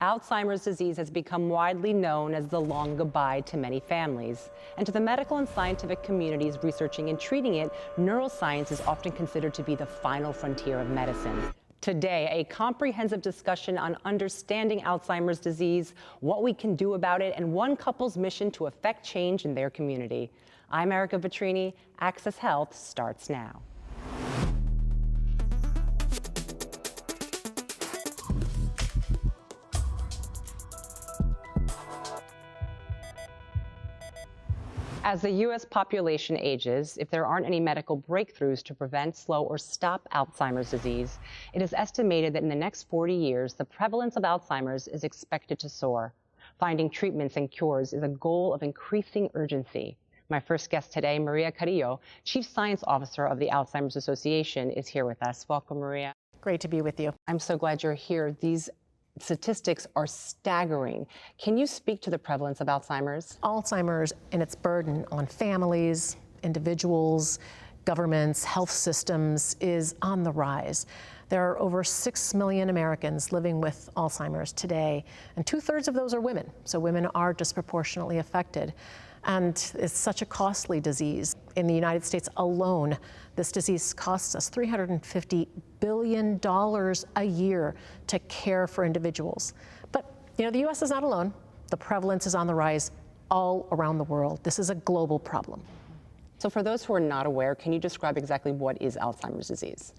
Alzheimer's disease has become widely known as the long goodbye to many families. And to the medical and scientific communities researching and treating it, neuroscience is often considered to be the final frontier of medicine. Today, a comprehensive discussion on understanding Alzheimer's disease, what we can do about it, and one couple's mission to affect change in their community. I'm Ereka Vetrini. Access Health starts now. As the U.S. population ages, if there aren't any medical breakthroughs to prevent, slow, or stop Alzheimer's disease, it is estimated that in the next 40 years, the prevalence of Alzheimer's is expected to soar. Finding treatments and cures is a goal of increasing urgency. My first guest today, Maria Carrillo, Chief Science Officer of the Alzheimer's Association, is here with us. Welcome, Maria. Great to be with you. I'm so glad you're here. These statistics are staggering. Can you speak to the prevalence of Alzheimer's? Alzheimer's and its burden on families, individuals, governments, health systems is on the rise. There are over 6 million Americans living with Alzheimer's today, and 2/3 of those are women, so women are disproportionately affected. And it's such a costly disease. In the United States alone, this disease costs us $350 billion a year to care for individuals. But, the U.S. is not alone. The prevalence is on the rise all around the world. This is a global problem. So for those who are not aware, can you describe exactly what is Alzheimer's disease?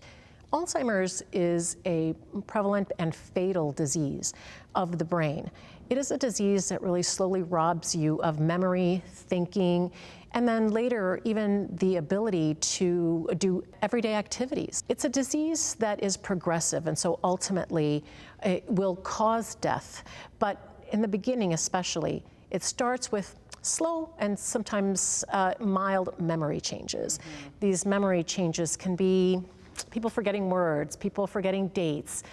Alzheimer's is a prevalent and fatal disease of the brain. It is a disease that really slowly robs you of memory, thinking, and then later even the ability to do everyday activities. It's a disease that is progressive, and so ultimately it will cause death. But in the beginning especially, it starts with slow and sometimes mild memory changes. These memory changes can be people forgetting words, people forgetting dates,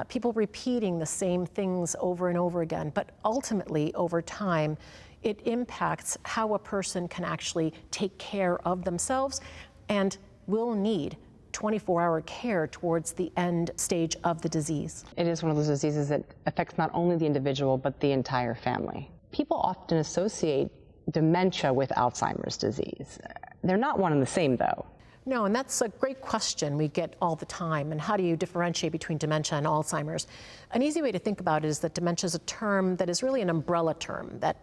people repeating the same things over and over again. But ultimately, over time, it impacts how a person can actually take care of themselves and will need 24-hour care towards the end stage of the disease. It is one of those diseases that affects not only the individual, but the entire family. People often associate dementia with Alzheimer's disease. They're not one and the same, though. No, and that's a great question we get all the time. And how do you differentiate between dementia and Alzheimer's? An easy way to think about it is that dementia is a term that is really an umbrella term that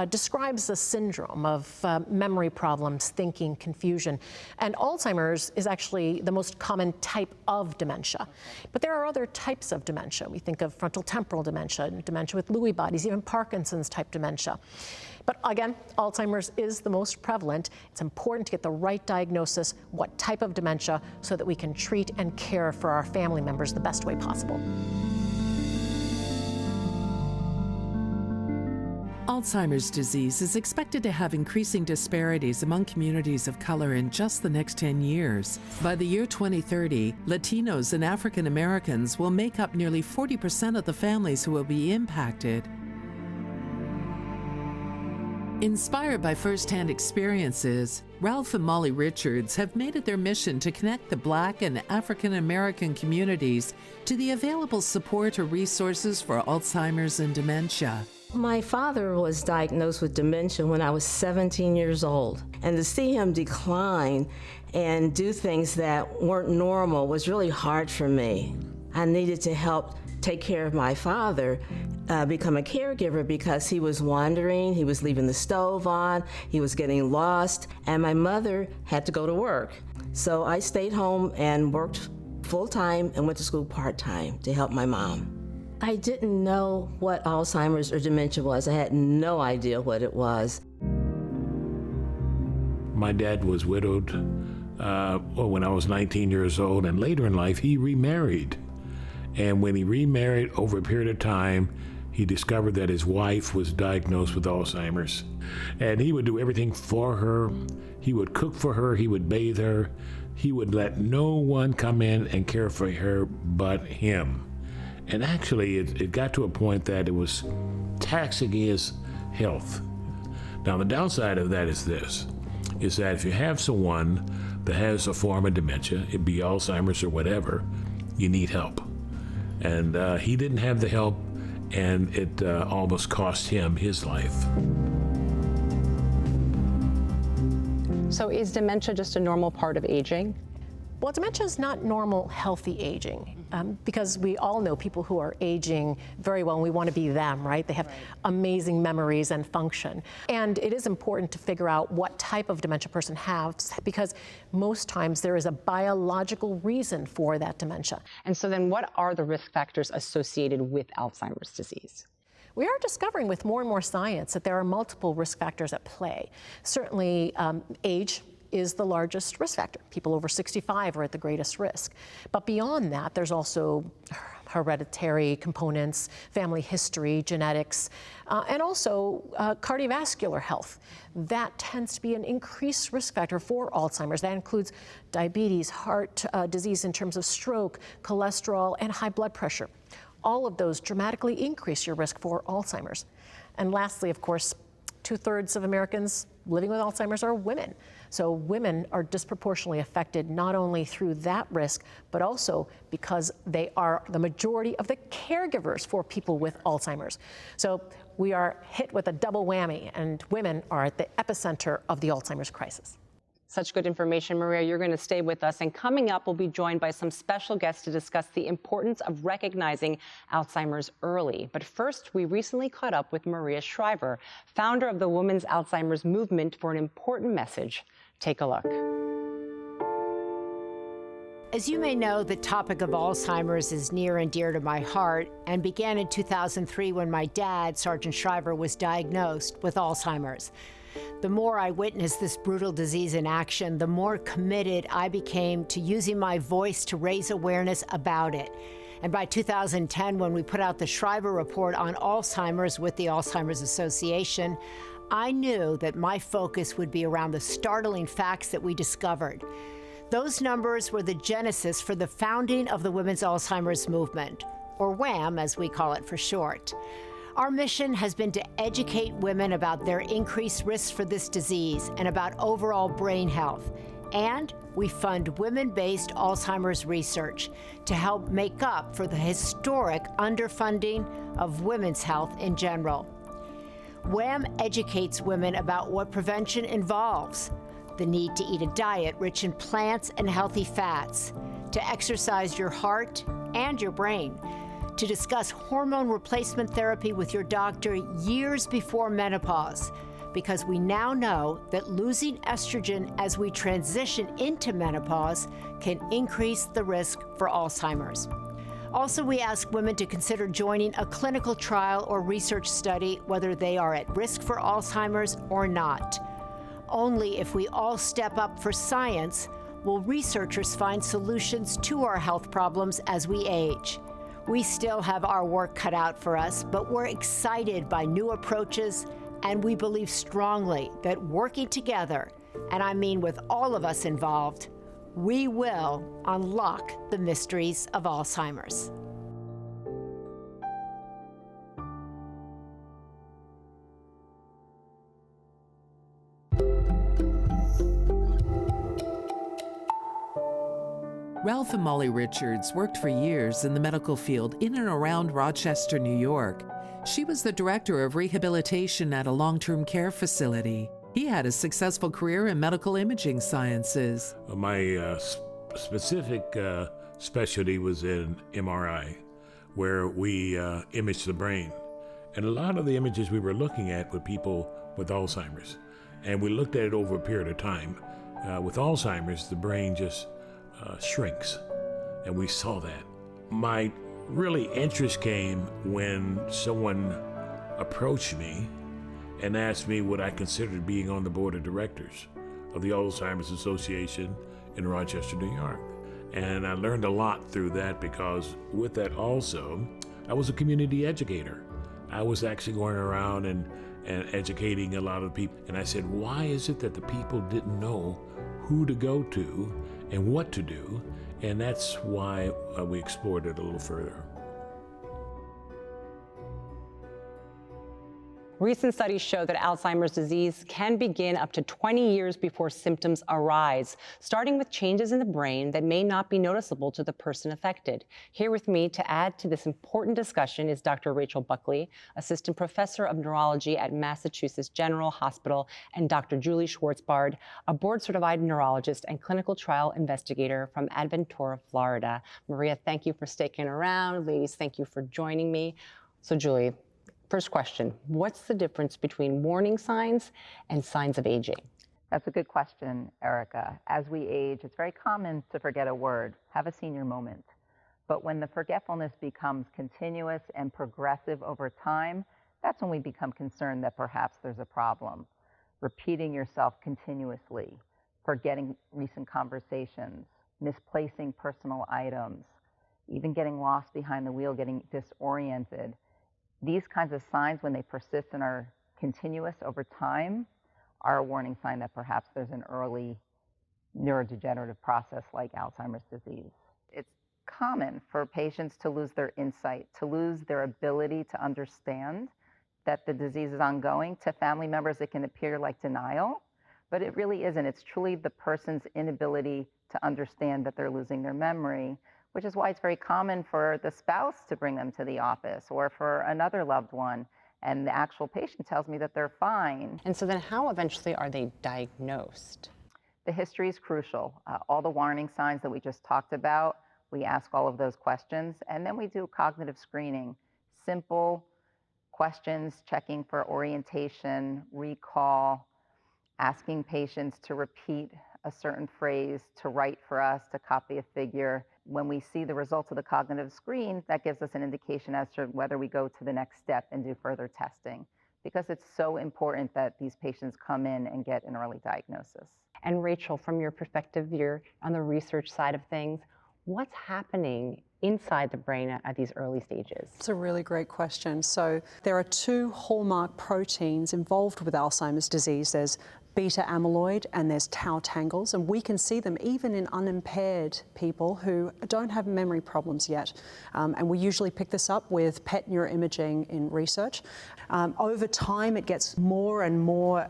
describes a syndrome of memory problems, thinking, confusion. And Alzheimer's is actually the most common type of dementia. But there are other types of dementia. We think of frontal temporal dementia, dementia with Lewy bodies, even Parkinson's type dementia. But again, Alzheimer's is the most prevalent. It's important to get the right diagnosis, what type of dementia, so that we can treat and care for our family members the best way possible. Alzheimer's disease is expected to have increasing disparities among communities of color in just the next 10 years. By the year 2030, Latinos and African Americans will make up nearly 40% of the families who will be impacted. Inspired by first-hand experiences, Ralph and Molly Richards have made it their mission to connect the Black and African American communities to the available support or resources for Alzheimer's and dementia. My father was diagnosed with dementia when I was 17 years old, and to see him decline and do things that weren't normal was really hard for me. I needed to help take care of my father, become a caregiver, because he was wandering, he was leaving the stove on, he was getting lost, and my mother had to go to work. So I stayed home and worked full-time and went to school part-time to help my mom. I didn't know what Alzheimer's or dementia was. I had no idea what it was. My dad was widowed when I was 19 years old, and later in life he remarried. And when he remarried, over a period of time, he discovered that his wife was diagnosed with Alzheimer's. And he would do everything for her. He would cook for her, he would bathe her. He would let no one come in and care for her but him. And actually, it got to a point that it was taxing his health. Now, the downside of that is this, is that if you have someone that has a form of dementia, it be Alzheimer's or whatever, you need help. And he didn't have the help, and it almost cost him his life. So is dementia just a normal part of aging? Well, dementia is not normal, healthy aging, because we all know people who are aging very well, and we want to be them, right? They have amazing memories and function. And it is important to figure out what type of dementia a person has, because most times there is a biological reason for that dementia. And so then what are the risk factors associated with Alzheimer's disease? We are discovering with more and more science that there are multiple risk factors at play. Certainly, age is the largest risk factor. People over 65 are at the greatest risk. But beyond that, there's also hereditary components, family history, genetics, and also cardiovascular health. That tends to be an increased risk factor for Alzheimer's. That includes diabetes, heart disease in terms of stroke, cholesterol, and high blood pressure. All of those dramatically increase your risk for Alzheimer's. And lastly, of course, 2/3 of Americans living with Alzheimer's are women. So women are disproportionately affected not only through that risk, but also because they are the majority of the caregivers for people with Alzheimer's. So we are hit with a double whammy, and women are at the epicenter of the Alzheimer's crisis. Such good information, Maria. You're going to stay with us. And coming up, we'll be joined by some special guests to discuss the importance of recognizing Alzheimer's early. But first, we recently caught up with Maria Shriver, founder of the Women's Alzheimer's Movement, for an important message. Take a look. As you may know, the topic of Alzheimer's is near and dear to my heart and began in 2003 when my dad, Sergeant Shriver, was diagnosed with Alzheimer's. The more I witnessed this brutal disease in action, the more committed I became to using my voice to raise awareness about it. And by 2010, when we put out the Shriver Report on Alzheimer's with the Alzheimer's Association, I knew that my focus would be around the startling facts that we discovered. Those numbers were the genesis for the founding of the Women's Alzheimer's Movement, or WAM as we call it for short. Our mission has been to educate women about their increased risks for this disease and about overall brain health. And we fund women-based Alzheimer's research to help make up for the historic underfunding of women's health in general. WAM educates women about what prevention involves: the need to eat a diet rich in plants and healthy fats, to exercise your heart and your brain, to discuss hormone replacement therapy with your doctor years before menopause, because we now know that losing estrogen as we transition into menopause can increase the risk for Alzheimer's. Also, we ask women to consider joining a clinical trial or research study, whether they are at risk for Alzheimer's or not. Only if we all step up for science will researchers find solutions to our health problems as we age. We still have our work cut out for us, but we're excited by new approaches, and we believe strongly that working together, and I mean with all of us involved, we will unlock the mysteries of Alzheimer's. Ralph and Molly Richards worked for years in the medical field in and around Rochester, New York. She was the director of rehabilitation at a long-term care facility. He had a successful career in medical imaging sciences. My specific specialty was in MRI, where we imaged the brain. And a lot of the images we were looking at were people with Alzheimer's. And we looked at it over a period of time. With Alzheimer's, the brain just shrinks, and we saw that. My really interest came when someone approached me and asked me would I consider being on the board of directors of the Alzheimer's Association in Rochester, New York. And I learned a lot through that, because with that also, I was a community educator. I was actually going around and educating a lot of people. And I said, why is it that the people didn't know who to go to and what to do? And that's why we explored it a little further. Recent studies show that Alzheimer's disease can begin up to 20 years before symptoms arise, starting with changes in the brain that may not be noticeable to the person affected. Here with me to add to this important discussion is Dr. Rachel Buckley, Assistant Professor of Neurology at Massachusetts General Hospital, and Dr. Julie Schwartz, a board-certified neurologist and clinical trial investigator from Aventura, Florida. Maria, thank you for sticking around. Ladies, thank you for joining me. So Julie, first question, what's the difference between warning signs and signs of aging? That's a good question, Ereka. As we age, it's very common to forget a word, have a senior moment. But when the forgetfulness becomes continuous and progressive over time, that's when we become concerned that perhaps there's a problem. Repeating yourself continuously, forgetting recent conversations, misplacing personal items, even getting lost behind the wheel, getting disoriented. These kinds of signs, when they persist and are continuous over time, are a warning sign that perhaps there's an early neurodegenerative process like Alzheimer's disease. It's common for patients to lose their insight, to lose their ability to understand that the disease is ongoing. To family members, it can appear like denial, but it really isn't. It's truly the person's inability to understand that they're losing their memory, which is why it's very common for the spouse to bring them to the office or for another loved one. And the actual patient tells me that they're fine. And so then how eventually are they diagnosed? The history is crucial. All the warning signs that we just talked about, we ask all of those questions. And then we do cognitive screening, simple questions, checking for orientation, recall, asking patients to repeat a certain phrase, to write for us, to copy a figure. When we see the results of the cognitive screen, that gives us an indication as to whether we go to the next step and do further testing, because it's so important that these patients come in and get an early diagnosis. And Rachel, from your perspective, you're on the research side of things, what's happening inside the brain at these early stages? It's a really great question. So there are two hallmark proteins involved with Alzheimer's disease. There's beta amyloid and there's tau tangles, and we can see them even in unimpaired people who don't have memory problems yet. And we usually pick this up with PET neuroimaging in research. Over time, it gets more and more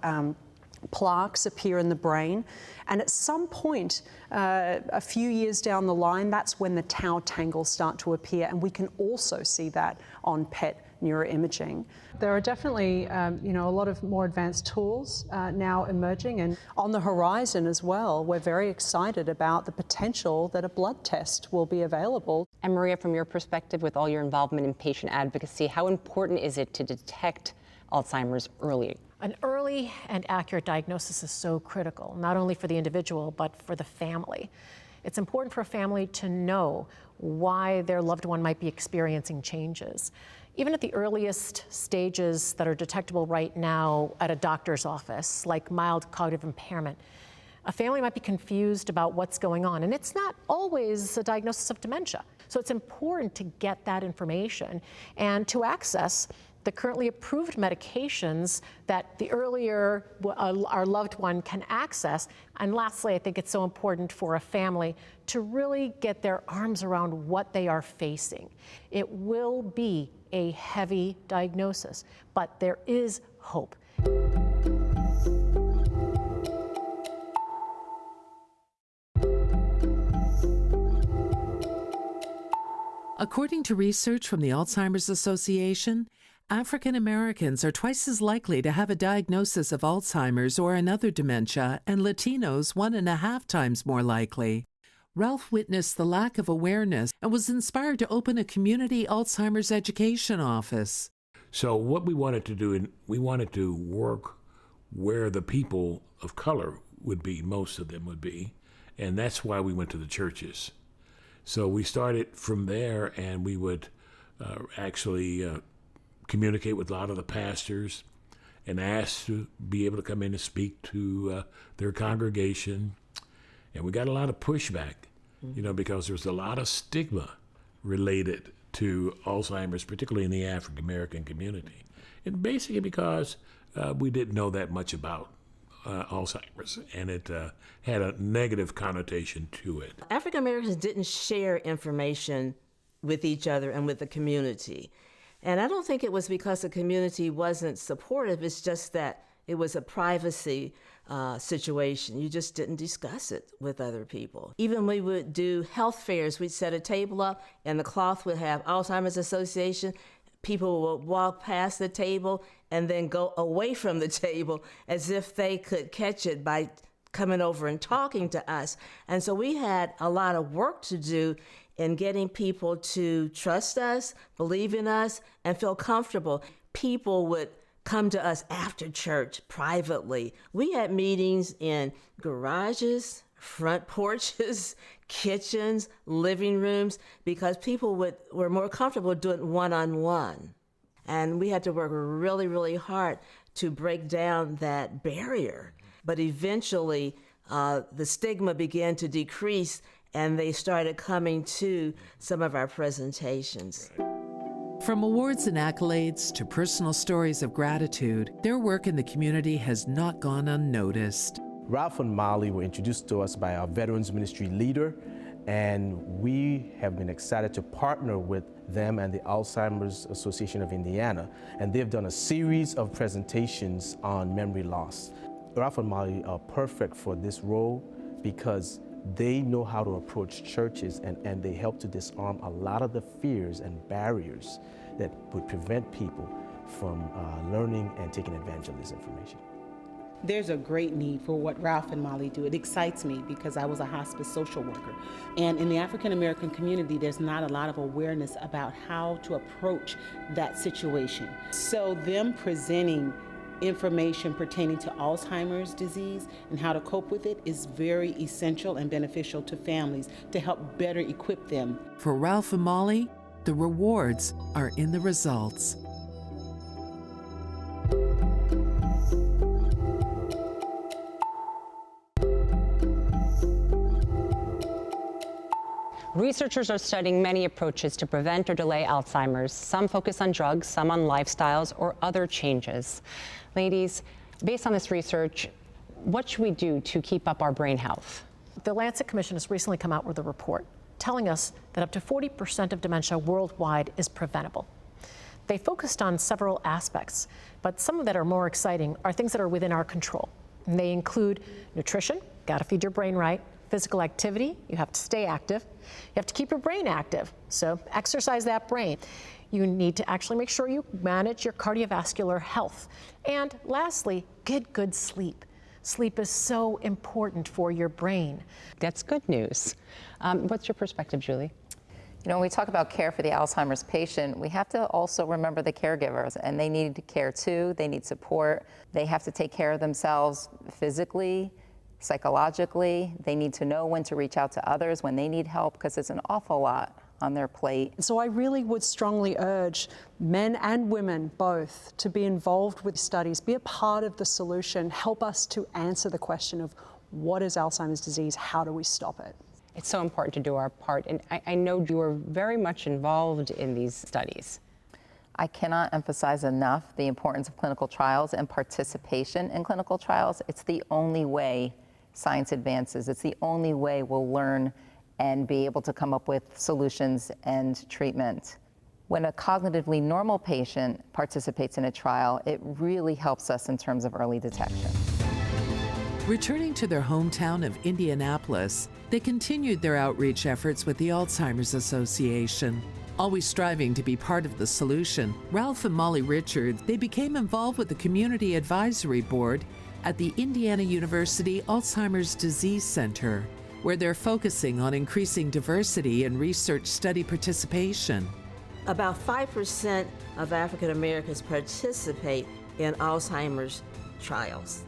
plaques appear in the brain, and at some point, a few years down the line, that's when the tau tangles start to appear, and we can also see that on PET neuroimaging. There are definitely, a lot of more advanced tools now emerging, and on the horizon as well. We're very excited about the potential that a blood test will be available. And Maria, from your perspective, with all your involvement in patient advocacy, how important is it to detect Alzheimer's early? An early and accurate diagnosis is so critical, not only for the individual, but for the family. It's important for a family to know why their loved one might be experiencing changes. Even at the earliest stages that are detectable right now at a doctor's office, like mild cognitive impairment, a family might be confused about what's going on, and it's not always a diagnosis of dementia. So it's important to get that information and to access the currently approved medications that the earlier our loved one can access. And lastly, I think it's so important for a family to really get their arms around what they are facing. It will be a heavy diagnosis, but there is hope. According to research from the Alzheimer's Association, African Americans are twice as likely to have a diagnosis of Alzheimer's or another dementia, and Latinos 1.5 times more likely. Ralph witnessed the lack of awareness and was inspired to open a community Alzheimer's education office. So what we wanted to do, we wanted to work where the people of color would be, most of them would be, and that's why we went to the churches. So we started from there, and we would actually communicate with a lot of the pastors and ask to be able to come in and speak to their congregation. And we got a lot of pushback, because there's a lot of stigma related to Alzheimer's, particularly in the African American community. And basically because we didn't know that much about Alzheimer's, and it had a negative connotation to it. African Americans didn't share information with each other and with the community. And I don't think it was because the community wasn't supportive. It's just that it was a privacy situation. You just didn't discuss it with other people. Even we would do health fairs. We'd set a table up, and the cloth would have Alzheimer's Association. People would walk past the table and then go away from the table as if they could catch it by coming over and talking to us. And so we had a lot of work to do in getting people to trust us, believe in us, and feel comfortable. People would come to us after church privately. We had meetings in garages, front porches, kitchens, living rooms, because people were more comfortable doing one-on-one. And we had to work really, really hard to break down that barrier. But eventually, the stigma began to decrease, and they started coming to some of our presentations. From awards and accolades to personal stories of gratitude, their work in the community has not gone unnoticed. Ralph and Molly were introduced to us by our Veterans Ministry leader, and we have been excited to partner with them and the Alzheimer's Association of Indiana, and they've done a series of presentations on memory loss. Ralph and Molly are perfect for this role because they know how to approach churches, and they help to disarm a lot of the fears and barriers that would prevent people from learning and taking advantage of this information. There's a great need for what Ralph and Molly do. It excites me because I was a hospice social worker. And in the African American community, there's not a lot of awareness about how to approach that situation. So them presenting information pertaining to Alzheimer's disease and how to cope with it is very essential and beneficial to families to help better equip them. For Ralph and Molly, the rewards are in the results. Researchers are studying many approaches to prevent or delay Alzheimer's. Some focus on drugs, some on lifestyles or other changes. Ladies, based on this research, what should we do to keep up our brain health? The Lancet Commission has recently come out with a report telling us that up to 40% of dementia worldwide is preventable. They focused on several aspects, but some that are more exciting are things that are within our control. And they include nutrition, gotta feed your brain right, physical activity, you have to stay active. You have to keep your brain active, so exercise that brain. You need to actually make sure you manage your cardiovascular health. And lastly, get good sleep. Sleep is so important for your brain. That's good news. What's your perspective, Julie? You know, when we talk about care for the Alzheimer's patient, we have to also remember the caregivers, and they need care too. They need support. They have to take care of themselves physically, psychologically. They need to know when to reach out to others when they need help, because it's an awful lot on their plate. So I really would strongly urge men and women both to be involved with studies, be a part of the solution, help us to answer the question of what is Alzheimer's disease, how do we stop it? It's so important to do our part, and I know you are very much involved in these studies. I cannot emphasize enough the importance of clinical trials and participation in clinical trials. It's the only way science advances. It's the only way we'll learn and be able to come up with solutions and treatment. When a cognitively normal patient participates in a trial, it really helps us in terms of early detection. Returning to their hometown of Indianapolis, they continued their outreach efforts with the Alzheimer's Association. Always striving to be part of the solution, Ralph and Molly Richards, they became involved with the Community Advisory Board at the Indiana University Alzheimer's Disease Center, where they're focusing on increasing diversity and research study participation. About 5% of African Americans participate in Alzheimer's trials.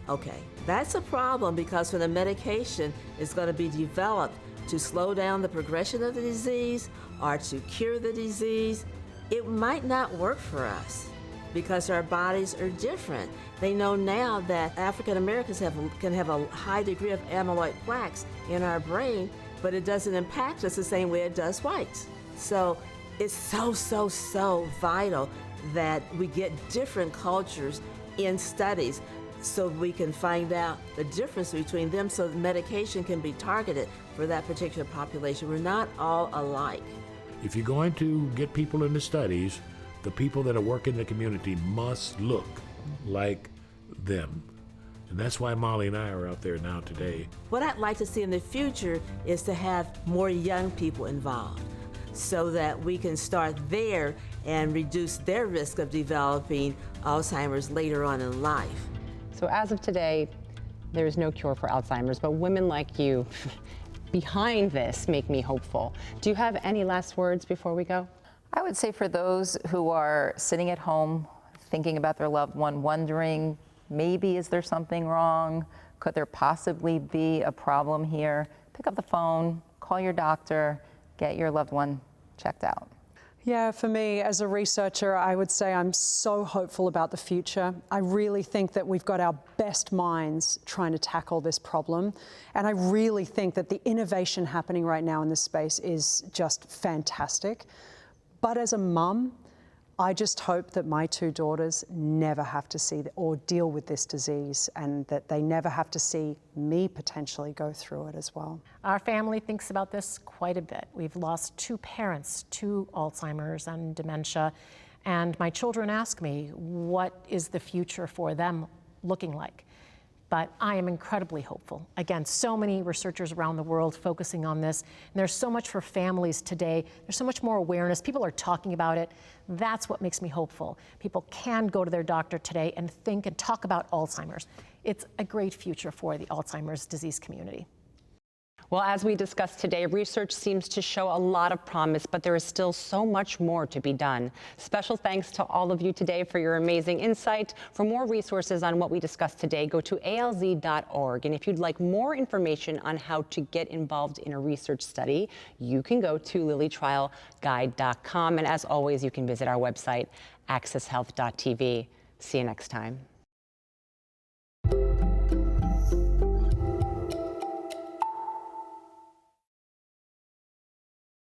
Okay, that's a problem because when a medication is going to be developed to slow down the progression of the disease or to cure the disease, it might not work for us because our bodies are different. They know now that African Americans can have a high degree of amyloid plaques in our brain, but it doesn't impact us the same way it does whites. So it's so vital that we get different cultures in studies so we can find out the difference between them so the medication can be targeted for that particular population. We're not all alike. If you're going to get people into studies, the people that are working in the community must look like them. And that's why Molly and I are out there now today. What I'd like to see in the future is to have more young people involved so that we can start there and reduce their risk of developing Alzheimer's later on in life. So as of today, there is no cure for Alzheimer's, but women like you behind this make me hopeful. Do you have any last words before we go? I would say for those who are sitting at home thinking about their loved one, wondering, maybe is there something wrong? Could there possibly be a problem here? Pick up the phone, call your doctor, get your loved one checked out. Yeah, for me as a researcher, I would say I'm so hopeful about the future. I really think that we've got our best minds trying to tackle this problem. And I really think that the innovation happening right now in this space is just fantastic. But as a mum, I just hope that my two daughters never have to see or deal with this disease, and that they never have to see me potentially go through it as well. Our family thinks about this quite a bit. We've lost 2 parents to Alzheimer's and dementia, and my children ask me, what is the future for them looking like? But I am incredibly hopeful. Again, so many researchers around the world focusing on this, and there's so much for families today. There's so much more awareness. People are talking about it. That's what makes me hopeful. People can go to their doctor today and think and talk about Alzheimer's. It's a great future for the Alzheimer's disease community. Well, as we discussed today, research seems to show a lot of promise, but there is still so much more to be done. Special thanks to all of you today for your amazing insight. For more resources on what we discussed today, go to alz.org. And if you'd like more information on how to get involved in a research study, you can go to lilytrialguide.com. And as always, you can visit our website, accesshealth.tv. See you next time.